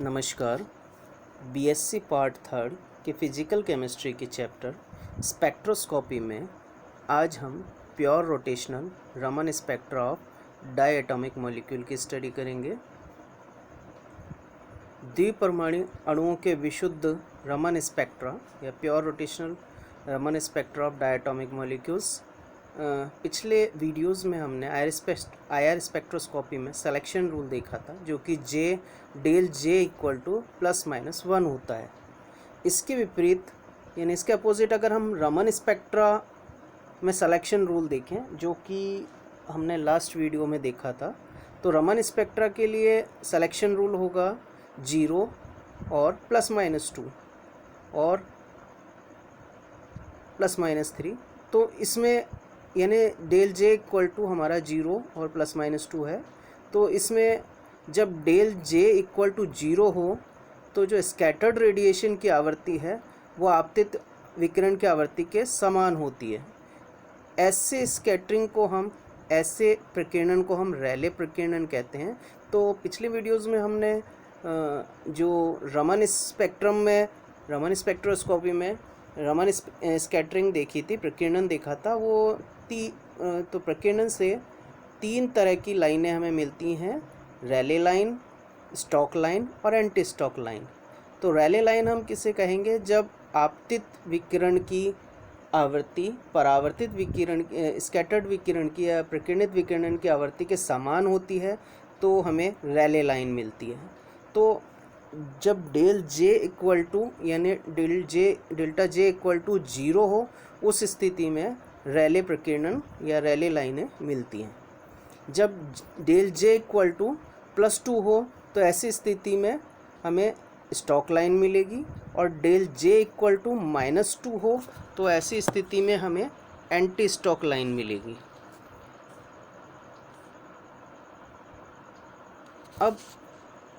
नमस्कार। BSc part third के physical chemistry के चैप्टर स्पेक्ट्रोस्कोपी में आज हम pure rotational Raman spectra of diatomic molecule की स्टडी करेंगे। द्विपरमाणु अणुओं के विशुद्ध रमन स्पेक्ट्रा या pure rotational Raman spectra of diatomic molecules. पिछले वीडियोस में हमने आईआर स्पेक्ट्रोस्कोपी में सिलेक्शन रूल देखा था, जो कि डेल जे इक्वल टू ±1 होता है। इसके विपरीत यानी इसके अपोजिट अगर हम रमन स्पेक्ट्रा में सिलेक्शन रूल देखें, जो कि हमने लास्ट वीडियो में देखा था, तो रमन स्पेक्ट्रा के लिए सिलेक्शन रूल होगा 0 और ±2 और ±3। तो इसमें यानी डेल जे इक्वल टू हमारा 0 और ±2 है। तो इसमें जब डेल जे इक्वल टू 0 हो तो जो स्कैटर्ड रेडिएशन की आवृत्ति है वो आपतित विकिरण की आवृत्ति के समान होती है। ऐसे स्कैटरिंग को हम ऐसे प्रकीर्णन को हम रैले प्रकीर्णन कहते हैं। तो पिछले वीडियोस में हमने जो रमन स्पेक्ट्रोस्कोपी में रमन स्कैटरिंग देखी थी, प्रकीर्णन देखा था। वो तो प्रकीर्णन से 3 तरह की लाइनें हमें मिलती हैं: रैले लाइन, स्टॉक लाइन और एंटी स्टॉक लाइन। तो रैले लाइन हम किसे कहेंगे? जब आपतित विकिरण की आवृत्ति परावर्तित विकिरण स्कैटर्ड विकिरण की या प्रकीर्णित विकिरण की आवृत्ति के समान होती है तो हमें रैले लाइन मिलती है। तो जब डेल जे इक्वल टू यानी डेल्टा जे इक्वल टू 0 हो, उस स्थिति में रैले प्रकीर्णन या रैले लाइनें मिलती हैं। जब डेल जे इक्वल टू +2 हो तो ऐसी स्थिति में हमें स्टॉक लाइन मिलेगी, और डेल जे इक्वल टू -2 हो तो ऐसी स्थिति में हमें एंटी स्टॉक लाइन मिलेगी। अब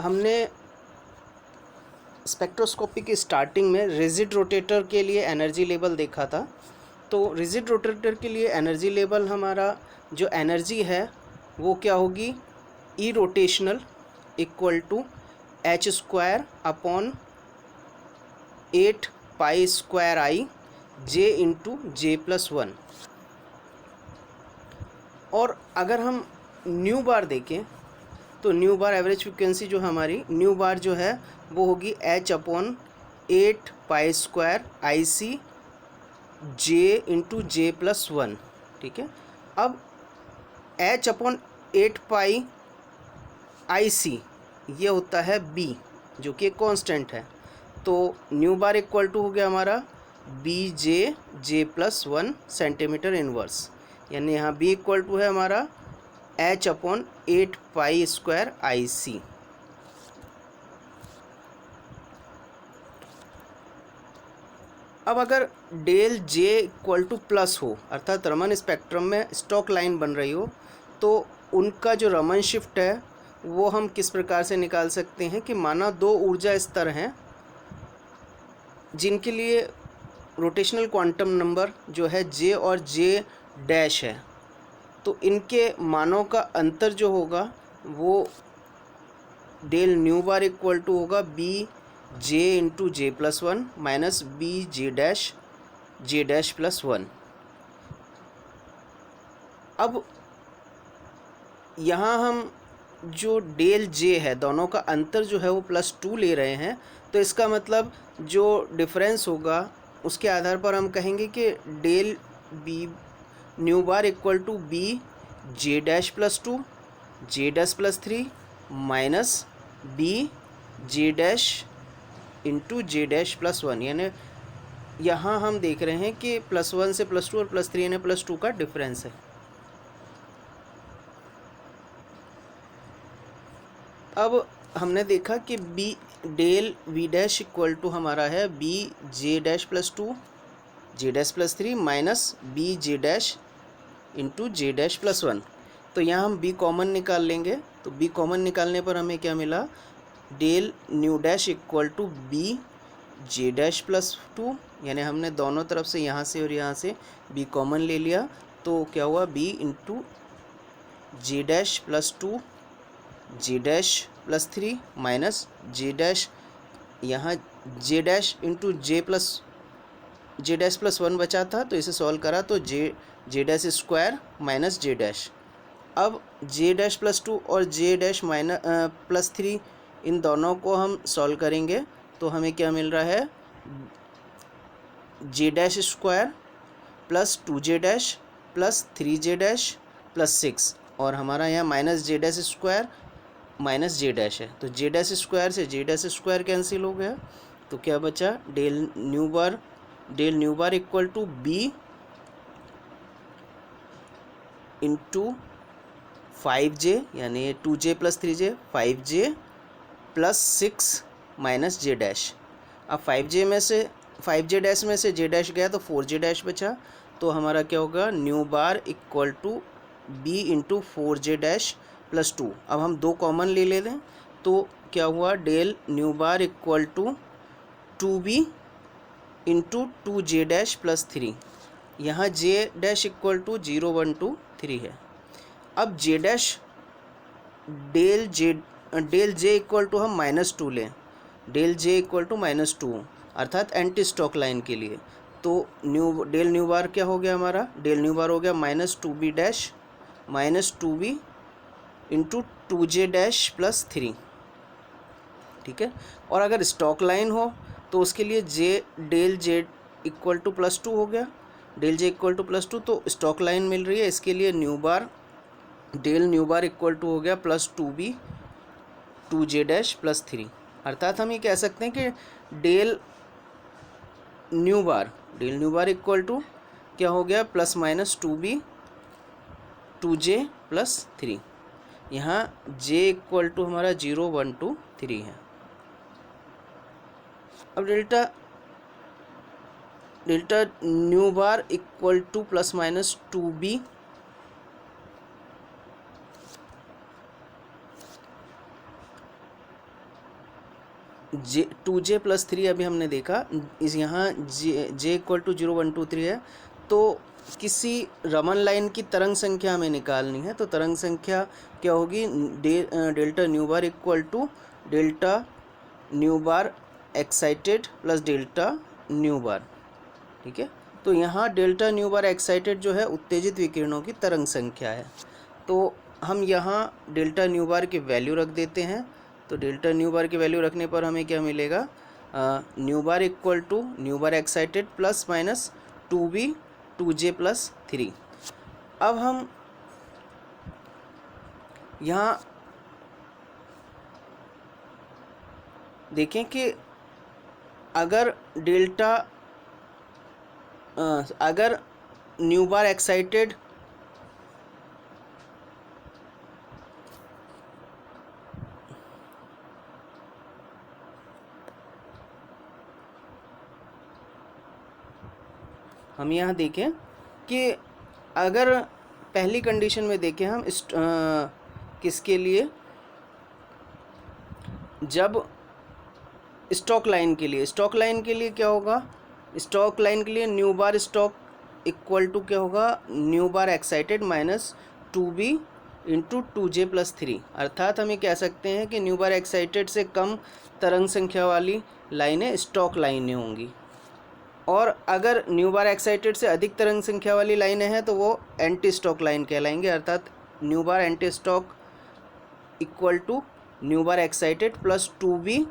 हमने स्पेक्ट्रोस्कोपी की स्टार्टिंग में रिजिड रोटेटर के लिए एनर्जी लेवल देखा था। तो रिजिड रोटेटर के लिए एनर्जी लेवल हमारा जो एनर्जी है वो क्या होगी? E rotational equal to h² upon 8π² j into J+1। और अगर हम न्यू बार देखें तो न्यू बार एवरेज फ्रिक्वेंसी जो हमारी न्यू बार जो है वो होगी h upon 8π² IC j into J+1। ठीक है। अब h अपॉन 8π IC ये होता है b, जो कि एक कांस्टेंट है। तो न्यू बार इक्वल टू हो गया हमारा BJ J+1 सेंटीमीटर इनवर्स, यानी यहाँ b इक्वल टू है हमारा h अपॉन 8π² IC। अब अगर del J equal two plus हो, अर्थात रमन स्पेक्ट्रम में स्टॉक लाइन बन रही हो, तो उनका जो रमन शिफ्ट है वो हम किस प्रकार से निकाल सकते हैं कि माना 2 ऊर्जा स्तर हैं जिनके लिए रोटेशनल क्वांटम नंबर जो है J और J' है। तो इनके मानों का अंतर जो होगा वो del nu bar equal to होगा BJ into J+1 minus BJ'+1। अब यहाँ हम जो डेल जे है, दोनों का अंतर जो है वो +2 ले रहे हैं। तो इसका मतलब जो डिफरेंस होगा उसके आधार पर हम कहेंगे कि del B nu bar equal to BJ'+2 J'+3 माइनस BJ' इंटू J'+1। यानी यहाँ हम देख रहे हैं कि +1 से +2 और +3 यानी +2 का डिफरेंस है। अब हमने देखा कि डेल V' इक्वल टू हमारा है BJ'+2 J'+3 माइनस BJ' इंटू J'+1। तो यहाँ हम B कॉमन निकाल लेंगे। तो B कॉमन निकालने पर हमें क्या मिला? Del nu dash equal to BJ'+2, यानी हमने दोनों तरफ से यहाँ से और यहाँ से B कॉमन ले लिया। तो क्या हुआ? B into J'+2 J' plus 3 minus J dash, यहाँ J dash into J dash plus 1 बचा था, तो इसे सॉल्व करा तो J dash square minus J dash. अब जे डैश प्लस 2 और जे डैश माइनस प्लस 3 इन दोनों को हम सॉल्व करेंगे तो हमें क्या मिल रहा है, जे डैश स्क्वायर प्लस 2 जे डैश प्लस 3 जे डैश प्लस 6, और हमारा यहाँ minus J dash square minus J dash है, तो जे डैश स्क्वायर से जे डैश स्क्वायर कैंसिल हो गया, तो क्या बचा, del nu bar equal to B into 5j, यानी 2j plus 3j, 5j plus 6 minus J dash. अब 5j डैश में से जे डैश गया तो 4j डैश बचा, तो हमारा क्या होगा, nu bar equal to B into 4j dash plus 2। अब हम दो कॉमन ले लेते हैं तो क्या हुआ, del nu bar equal to 2b into 2j dash plus 3, यहाँ जे डैश इक्वल टू 0 1 2 3 है। अब J dash del J equal to हम -2 लें, डेल जे इक्वल टू -2 अर्थात एंटी स्टॉक लाइन के लिए, तो डेल न्यू बार क्या हो गया हमारा, डेल न्यू बार हो गया -2b dash -2b into 2j dash plus 3, ठीक है। और अगर स्टॉक लाइन हो तो उसके लिए डेल जे इक्वल टू +2 हो गया, डेल जे इक्वल टू +2, तो स्टॉक लाइन मिल रही है, इसके लिए del nu bar equal to हो गया +2b 2j डैश प्लस 3, अर्थात हम ये कह सकते हैं कि del nu bar equal to क्या हो गया, +-2b 2j प्लस 3, यहाँ j इक्वल टू हमारा 0 1 2 3 है। अब delta nu bar equal to +-2b 2j plus 3 अभी हमने देखा, इस यहाँ जे इक्वल टू 0 1 2 3 है, तो किसी रमन लाइन की तरंग संख्या हमें निकालनी है, तो तरंग संख्या क्या होगी, delta nu bar equal to delta nu bar excited plus delta nu bar, ठीक है। तो यहाँ डेल्टा न्यू बार एक्साइटेड जो है उत्तेजित विकिरणों की तरंग संख्या है, तो हम यहाँ डेल्टा न्यू बार की वैल्यू रख देते हैं, तो डेल्टा न्यू बार की वैल्यू रखने पर हमें क्या मिलेगा, nu bar equal to nu bar excited +-2b 2j plus 3। अब हम यहाँ देखें कि अगर न्यू बार एक्साइटेड हम यहाँ देखें कि अगर पहली कंडीशन में देखें हम किसके लिए, जब स्टॉक लाइन के लिए क्या होगा, स्टॉक लाइन के लिए nu bar Stokes equal to क्या होगा, nu bar excited -2b into 2j plus 3, अर्थात हम ये कह सकते हैं कि न्यू बार एक्साइटेड से कम तरंग संख्या वाली लाइनें स्टॉक लाइनें होंगी, और अगर न्यू बार एक्साइटेड से अधिक तरंग संख्या वाली लाइनें हैं तो वो एंटी स्टॉक लाइन कहलाएंगे, अर्थात nu bar anti Stokes equal to nu bar excited +2b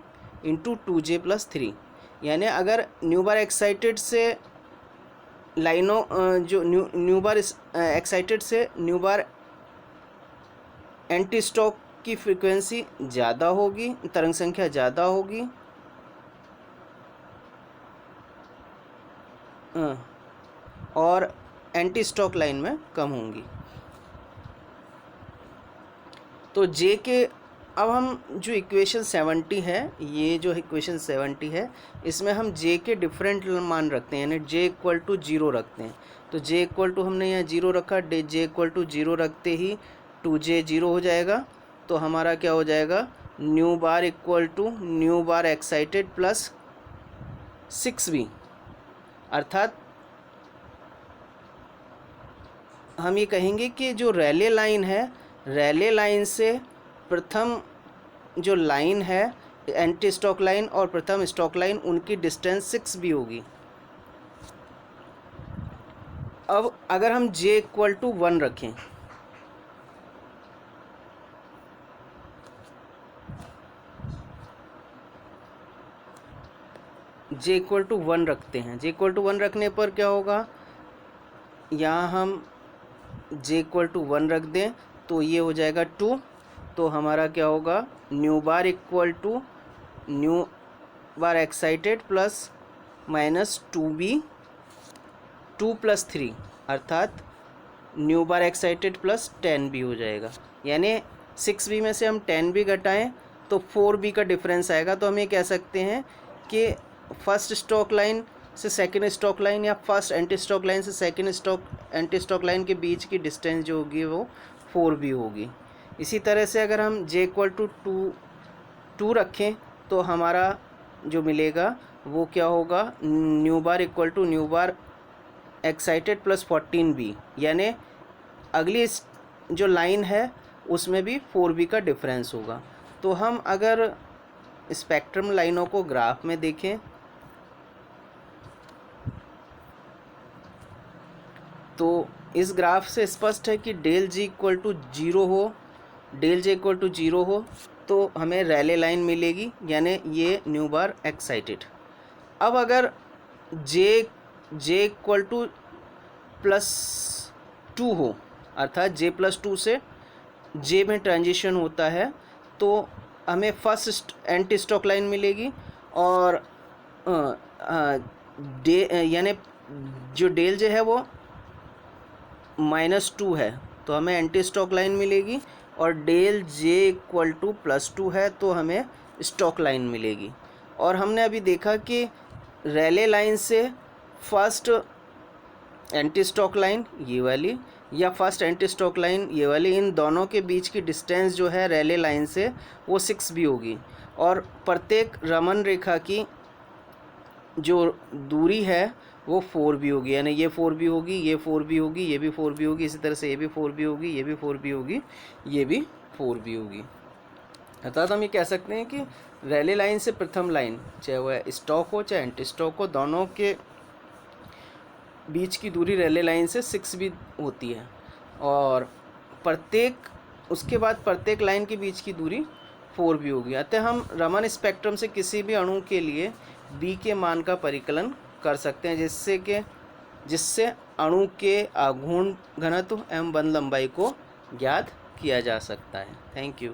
into 2j plus 3, यानी अगर न्यू बार एक्साइटेड से लाइनों जो न्यू बार एक्साइटेड से न्यू बार एंटी स्टॉक की फ्रीक्वेंसी ज़्यादा होगी, तरंग संख्या ज़्यादा होगी, और एंटी स्टॉक लाइन में कम होंगी, तो जे के अब हम जो इक्वेशन 70 है, ये जो इक्वेशन 70 है, इसमें हम जे के डिफरेंट मान रखते हैं, यानी जे इक्वल टू 0 रखते हैं, तो जे इक्वल टू हमने यहाँ 0 रखा, जे इक्वल टू 0 रखते ही 2j 0 हो जाएगा, तो हमारा क्या हो जाएगा, nu bar equal to nu bar excited plus 6b, अर्थात हम ये कहेंगे कि जो रैले लाइन है, रैले लाइन से प्रथम जो लाइन है एंटी स्टॉक लाइन और प्रथम स्टॉक लाइन, उनकी डिस्टेंस 6 भी होगी। अब अगर हम j इक्वल टू 1 रखें, j इक्वल टू 1 रखते हैं, j इक्वल टू 1 रखने पर क्या होगा, यहाँ हम j इक्वल टू 1 रख दें तो ये हो जाएगा 2। तो हमारा क्या होगा, nu bar equal to nu bar excited plus minus 2b 2 + 3, अर्थात nu bar excited plus 10b हो जाएगा। यानी 6b में से हम 10b घटाएं तो 4b का डिफरेंस आएगा। तो हम ये कह सकते हैं कि फर्स्ट स्टॉक लाइन से सेकंड स्टॉक लाइन या फर्स्ट एंटी स्टॉक लाइन से second stock anti stock line के बीच की डिस्टेंस जो होगी वो 4b होगी। इसी तरह से अगर हम j इक्वल टू 2 रखें तो हमारा जो मिलेगा वो क्या होगा, nu bar equal to nu bar excited plus 14b, यानी अगली जो लाइन है उसमें भी 4b का डिफरेंस होगा। तो हम अगर स्पेक्ट्रम लाइनों को ग्राफ में देखें तो इस ग्राफ से स्पष्ट है कि डेल जी इक्वल टू 0 हो, डेल जे इक्वल टू 0 हो तो हमें रैले लाइन मिलेगी, यानी ये न्यू बार एक्साइटेड। अब अगर जे इक्वल टू +2 हो, अर्थात j + 2 से j में ट्रांजिशन होता है, तो हमें फर्स्ट एंटी स्टॉक लाइन मिलेगी और यानी जो डेल जे है वो -2 है तो हमें एंटी स्टॉक लाइन मिलेगी, और डेल जे इक्वल टू +2 है तो हमें स्टॉक लाइन मिलेगी। और हमने अभी देखा कि रैले लाइन से फर्स्ट एंटी स्टॉक लाइन ये वाली या फर्स्ट एंटी स्टॉक लाइन ये वाली, इन दोनों के बीच की डिस्टेंस जो है रैले लाइन से वो 6 भी होगी, और प्रत्येक रमन रेखा की जो दूरी है वो 4 भी होगी, यानी ये 4 भी होगी, ये 4 भी होगी, ये भी 4 भी होगी, इसी तरह से ये भी 4 भी होगी, ये भी 4 भी होगी, ये भी 4 भी होगी। अर्थात हम ये कह सकते हैं कि रैले लाइन से प्रथम लाइन, चाहे वह स्टॉक हो चाहे एंटी स्टॉक हो, दोनों के बीच की दूरी रैले लाइन से 6 भी होती है, और उसके बाद प्रत्येक लाइन के बीच की दूरी 4 भी होगी। अतः हम रमन स्पेक्ट्रम से किसी भी अणु के लिए b के मान का परिकलन कर सकते हैं, जिससे अणु के आघूर्ण घनत्व एवं बंध लंबाई को ज्ञात किया जा सकता है। Thank you.